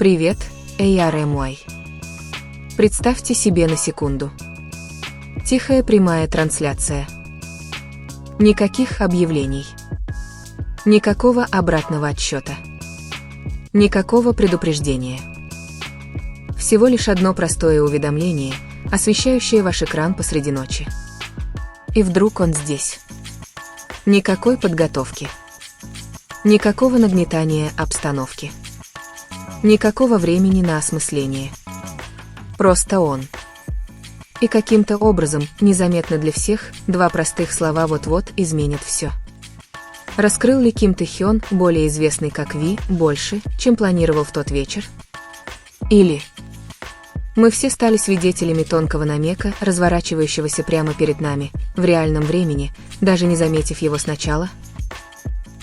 Привет, ARMY. Представьте себе на секунду. Тихая прямая трансляция. Никаких объявлений. Никакого обратного отсчета. Никакого предупреждения. Всего лишь одно простое уведомление, освещающее ваш экран посреди ночи. И вдруг он здесь. Никакой подготовки. Никакого нагнетания обстановки. Никакого времени на осмысление. Просто он. И каким-то образом, незаметно для всех, два простых слова вот-вот изменят все. Раскрыл ли Ким Тэ Хён, более известный как Ви, больше, чем планировал в тот вечер? Или мы все стали свидетелями тонкого намека, разворачивающегося прямо перед нами, в реальном времени, даже не заметив его сначала?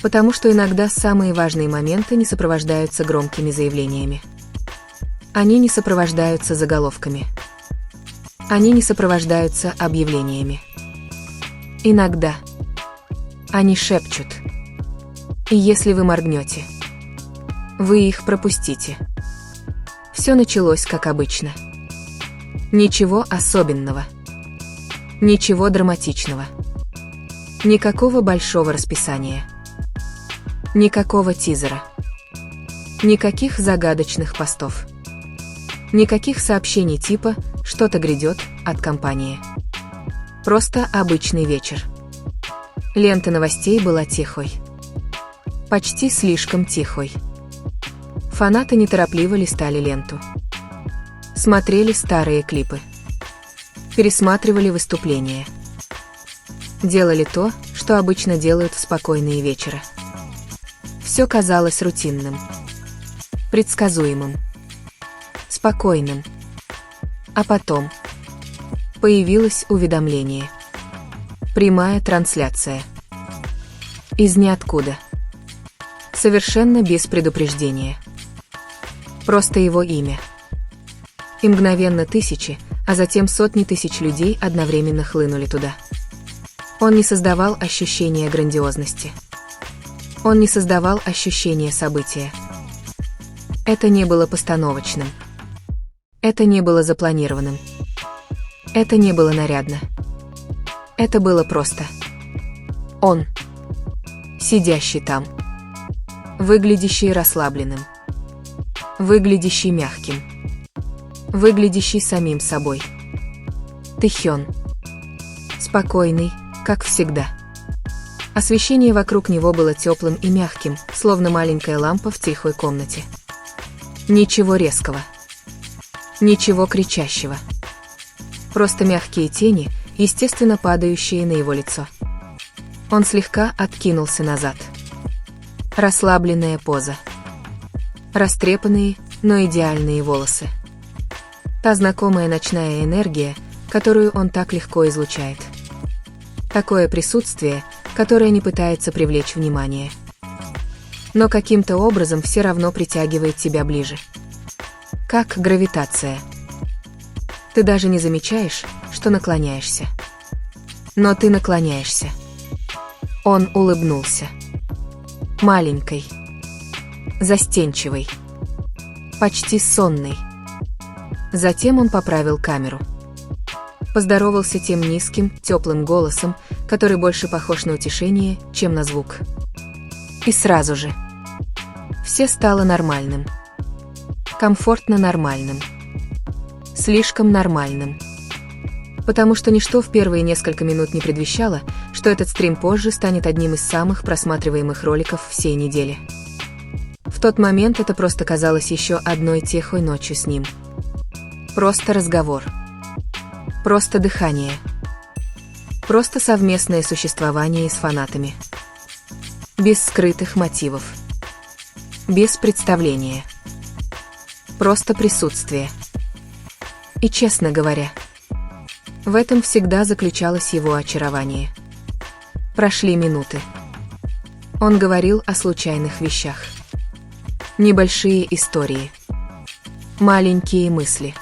Потому что иногда самые важные моменты не сопровождаются громкими заявлениями. Они не сопровождаются заголовками. Они не сопровождаются объявлениями. Иногда они шепчут. И если вы моргнете, вы их пропустите. Все началось как обычно. Ничего особенного. Ничего драматичного. Никакого большого расписания. Никакого тизера. Никаких загадочных постов. Никаких сообщений типа «что-то грядет» от компании. Просто обычный вечер. Лента новостей была тихой. Почти слишком тихой. Фанаты неторопливо листали ленту. Смотрели старые клипы. Пересматривали выступления. Делали то, что обычно делают в спокойные вечера. Все казалось рутинным. Предсказуемым. Спокойным. А потом появилось уведомление. Прямая трансляция. Из ниоткуда. Совершенно без предупреждения. Просто его имя. И мгновенно тысячи, а затем сотни тысяч людей одновременно хлынули туда. Он не создавал ощущения грандиозности. Он не создавал ощущения события. Это не было постановочным. Это не было запланированным. Это не было нарядно. Это было просто. Он. Сидящий там. Выглядящий расслабленным. Выглядящий мягким. Выглядящий самим собой. Тэ Хён. Спокойный, как всегда. Освещение вокруг него было теплым и мягким, словно маленькая лампа в тихой комнате. Ничего резкого. Ничего кричащего. Просто мягкие тени, естественно падающие на его лицо. Он слегка откинулся назад. Расслабленная поза. Растрепанные, но идеальные волосы. Та знакомая ночная энергия, которую он так легко излучает. Такое присутствие, которое не пытается привлечь внимание. Но каким-то образом все равно притягивает тебя ближе. Как гравитация. Ты даже не замечаешь, что наклоняешься. Но ты наклоняешься. Он улыбнулся. Маленькой. Застенчивой. Почти сонной. Затем он поправил камеру. Поздоровался тем низким, теплым голосом, который больше похож на утешение, чем на звук. И сразу же все стало нормальным. Комфортно нормальным. Слишком нормальным. Потому что ничто в первые несколько минут не предвещало, что этот стрим позже станет одним из самых просматриваемых роликов всей недели. В тот момент это просто казалось еще одной тихой ночью с ним. Просто разговор. Просто дыхание. Просто совместное существование с фанатами. Без скрытых мотивов. Без представления. Просто присутствие. И честно говоря, в этом всегда заключалось его очарование. Прошли минуты. Он говорил о случайных вещах. Небольшие истории. Маленькие мысли.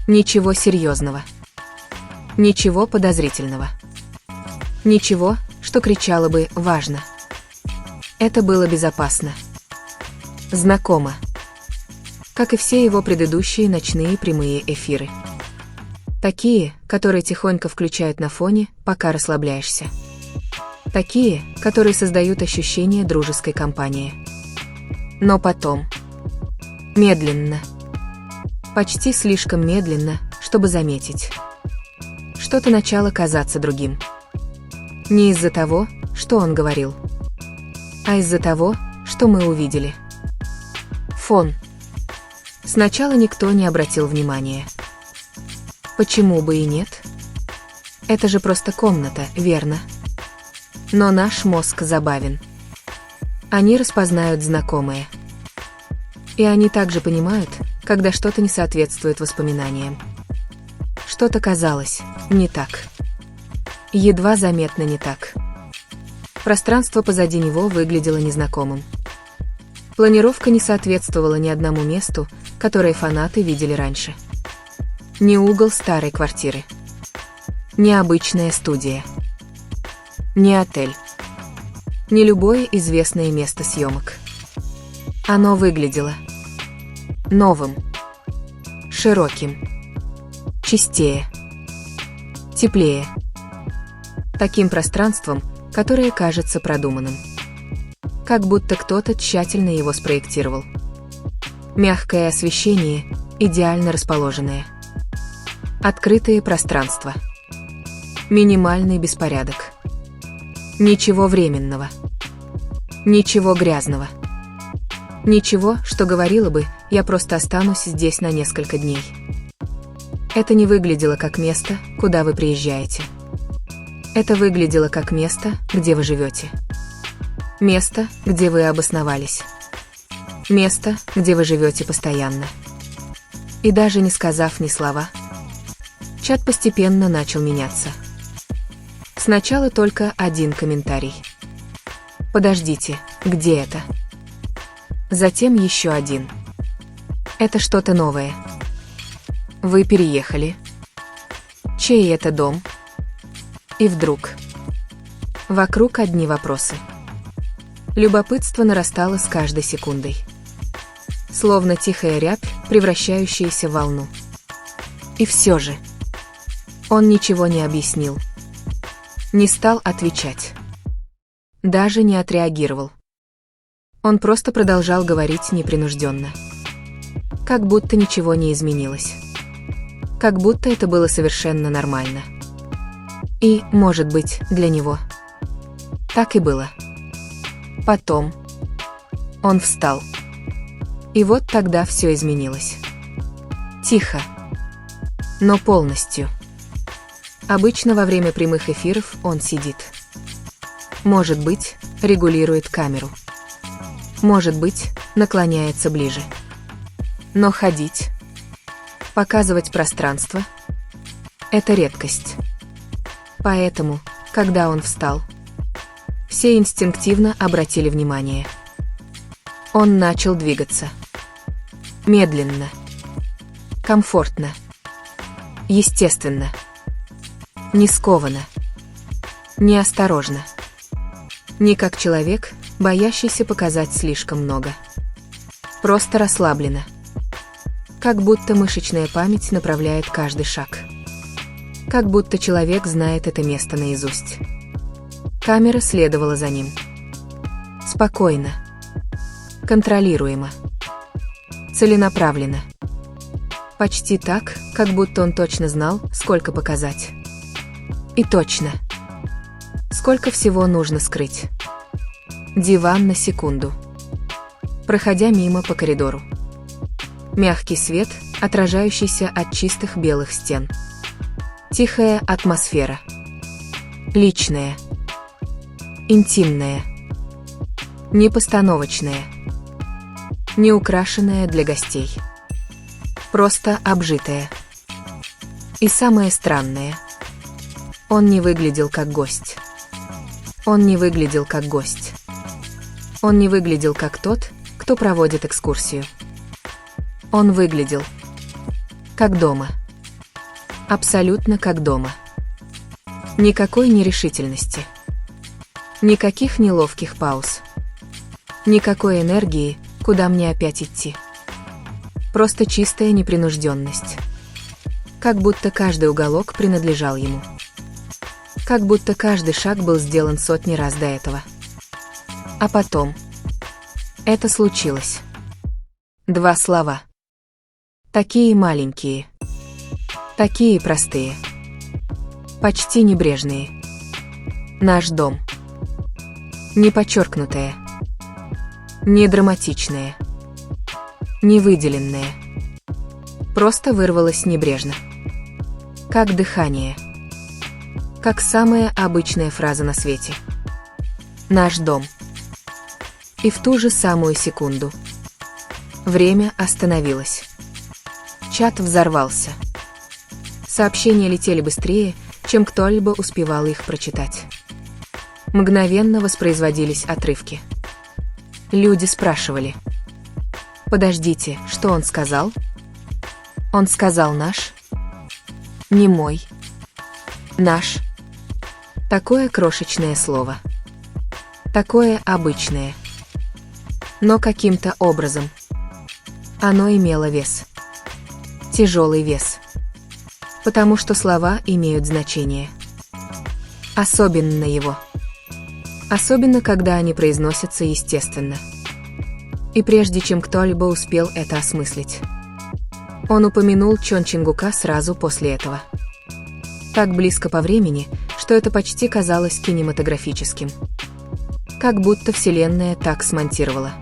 Ничего серьезного. Ничего подозрительного. Ничего, что кричало бы «важно». Это было безопасно. Знакомо. как и все его предыдущие ночные прямые эфиры. Такие, которые тихонько включают на фоне, пока расслабляешься. Такие, которые создают ощущение дружеской компании. Но потом. Медленно. Почти слишком медленно, чтобы заметить. Что-то начало казаться другим. Не из-за того, что он говорил, а из-за того, что мы увидели. Фон. Сначала никто не обратил внимания. Почему бы и нет? Это же просто комната, верно? Но наш мозг забавен. Они распознают знакомые. И они также понимают, когда что-то не соответствует воспоминаниям. Что-то казалось не так. Едва заметно не так. Пространство позади него выглядело незнакомым. Планировка не соответствовала ни одному месту, которое фанаты видели раньше. Не угол старой квартиры. Не обычная студия. Не отель. Не любое известное место съемок. Оно выглядело новым, широким, чистее, теплее. Таким пространством, которое кажется продуманным. Как будто кто-то тщательно его спроектировал. Мягкое освещение, идеально расположенное. Открытые пространства. Минимальный беспорядок. Ничего временного. Ничего грязного. Ничего, что говорило бы, я просто останусь здесь на несколько дней. Это не выглядело как место, куда вы приезжаете. Это выглядело как место, где вы живете. Место, где вы обосновались. Место, где вы живете постоянно. И даже не сказав ни слова, чат постепенно начал меняться. Сначала только один комментарий. Подождите, где это? Затем еще один. Это что-то новое. Вы переехали. Чей это дом? И вдруг. Вокруг одни вопросы. Любопытство нарастало с каждой секундой. Словно тихая рябь, превращающаяся в волну. И все же. Он ничего не объяснил. Не стал отвечать. Даже не отреагировал. Он просто продолжал говорить непринужденно. Как будто ничего не изменилось. Как будто это было совершенно нормально. И, может быть, для него. Так и было. Потом. Он встал. И вот тогда все изменилось. Тихо. Но полностью. Обычно во время прямых эфиров он сидит. Может быть, регулирует камеру. Может быть, наклоняется ближе. Но ходить, показывать пространство – это редкость. Поэтому, когда он встал, все инстинктивно обратили внимание. Он начал двигаться. Медленно. Комфортно. Естественно. Не скованно. Неосторожно. Не как человек, боящийся показать слишком много. Просто расслабленно. Как будто мышечная память направляет каждый шаг. Как будто человек знает это место наизусть. Камера следовала за ним. Спокойно. Контролируемо. Целенаправленно. Почти так, как будто он точно знал, сколько показать. И точно. Сколько всего нужно скрыть. Диван на секунду. Проходя мимо по коридору. Мягкий свет, отражающийся от чистых белых стен. Тихая атмосфера. Личная. Интимная. Непостановочная. Не украшенная для гостей. Просто обжитая. И самое странное. Он не выглядел как гость. Он не выглядел как гость. Он не выглядел как тот, кто проводит экскурсию. Он выглядел как дома. Абсолютно как дома. Никакой нерешительности. Никаких неловких пауз. Никакой энергии, куда мне опять идти. Просто чистая непринужденность. Как будто каждый уголок принадлежал ему. Как будто каждый шаг был сделан сотни раз до этого. А потом... это случилось. 2 слова. Такие маленькие. Такие простые. Почти небрежные. Наш дом. Не подчеркнутое. Не драматичное. Не выделенное. Просто вырвалось небрежно. Как дыхание. Как самая обычная фраза на свете. Наш дом. И в ту же самую секунду время остановилось. Чат взорвался. Сообщения летели быстрее, чем кто-либо успевал их прочитать. Мгновенно воспроизводились отрывки. Люди спрашивали: «Подождите, что он сказал? Он сказал наш? Не мой. Наш». Такое крошечное слово. Такое обычное. Но каким-то образом оно имело вес. Тяжелый вес. Потому что слова имеют значение. Особенно его. Особенно, когда они произносятся естественно. И прежде чем кто-либо успел это осмыслить. Он упомянул Чон Чингука сразу после этого. Так близко по времени, что это почти казалось кинематографическим. Как будто Вселенная так смонтировала.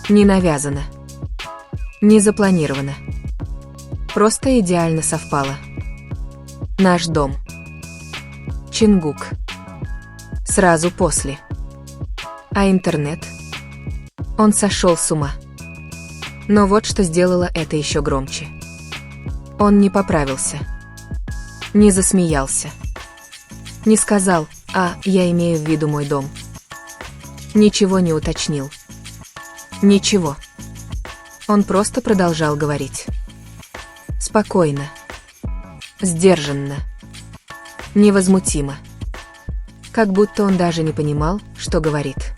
Не навязано. Не запланировано. Просто идеально совпало. Наш дом. Чингук. Сразу после. А интернет? Он сошел с ума. Но вот что сделало это еще громче. Он не поправился. Не засмеялся. Не сказал: «А, я имею в виду мой дом». Ничего не уточнил. Ничего. Он просто продолжал говорить. Спокойно. Сдержанно. Невозмутимо. Как будто он даже не понимал, что говорит.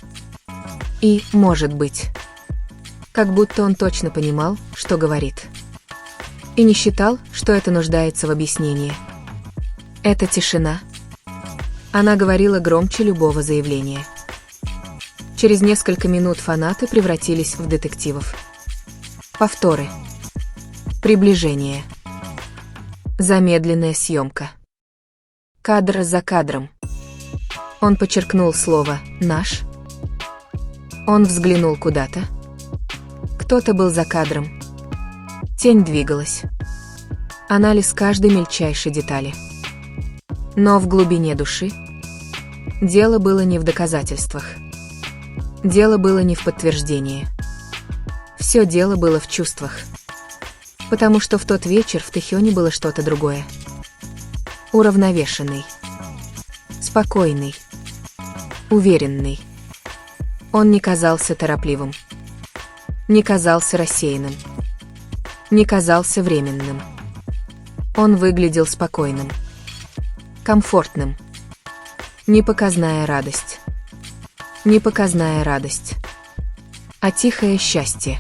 И, может быть, как будто он точно понимал, что говорит. И не считал, что это нуждается в объяснении. Это тишина. Она говорила громче любого заявления. Через несколько минут фанаты превратились в детективов. Повторы. Приближение. Замедленная съемка. Кадр за кадром. Он подчеркнул слово «наш». Он взглянул куда-то. Кто-то был за кадром. Тень двигалась. Анализ каждой мельчайшей детали. Но в глубине души дело было не в доказательствах. Дело было не в подтверждении. Все дело было в чувствах. Потому что в тот вечер в Тэхёне было что-то другое. Уравновешенный. Спокойный. Уверенный. Он не казался торопливым. Не казался рассеянным. Не казался временным. Он выглядел спокойным. Комфортным. Непоказная радость. Непоказная радость. А тихое счастье.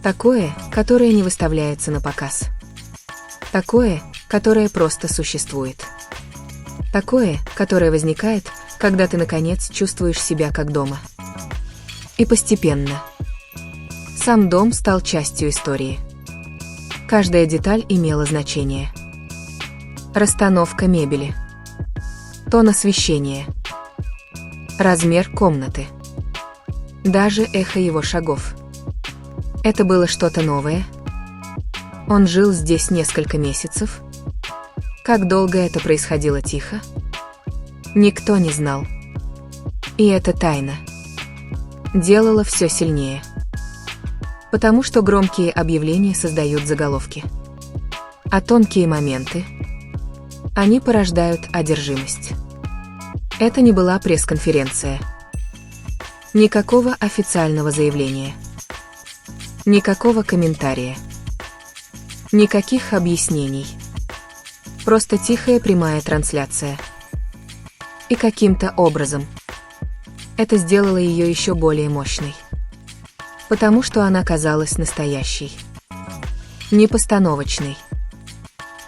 Такое, которое не выставляется на показ. Такое, которое просто существует. Такое, которое возникает, когда ты наконец чувствуешь себя как дома. И постепенно. Сам дом стал частью истории. Каждая деталь имела значение. Расстановка мебели. Тон освещения. Размер комнаты. Даже эхо его шагов. Это было что-то новое. Он жил здесь несколько месяцев. Как долго это происходило тихо? Никто не знал. И эта тайна делала все сильнее. Потому что громкие объявления создают заголовки. А тонкие моменты, они порождают одержимость. Это не была пресс-конференция. Никакого официального заявления. Никакого комментария. Никаких объяснений. Просто тихая прямая трансляция. И каким-то образом это сделало ее еще более мощной. Потому что она казалась настоящей. Непостановочной.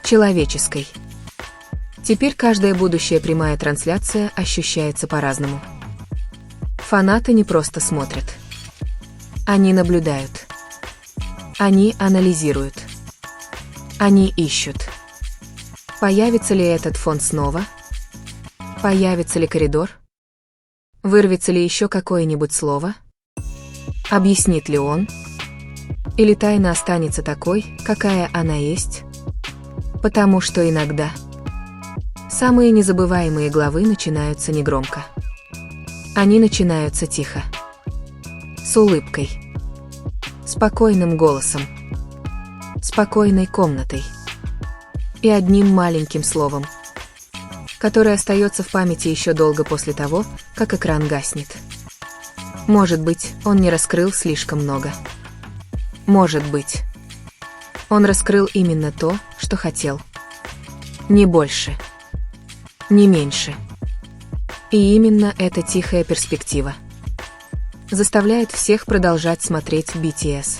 Человеческой. Теперь каждая будущая прямая трансляция ощущается по-разному. Фанаты не просто смотрят. Они наблюдают. Они анализируют. Они ищут. Появится ли этот фон снова? Появится ли коридор? Вырвется ли еще какое-нибудь слово? Объяснит ли он? Или тайна останется такой, какая она есть? Потому что иногда самые незабываемые главы начинаются негромко. Они начинаются тихо. С улыбкой. Спокойным голосом. Спокойной комнатой. И одним маленьким словом, которое остается в памяти еще долго после того, как экран гаснет. Может быть, он не раскрыл слишком много. Может быть, он раскрыл именно то, что хотел. Не больше. Не меньше. И именно эта тихая перспектива заставляет всех продолжать смотреть BTS.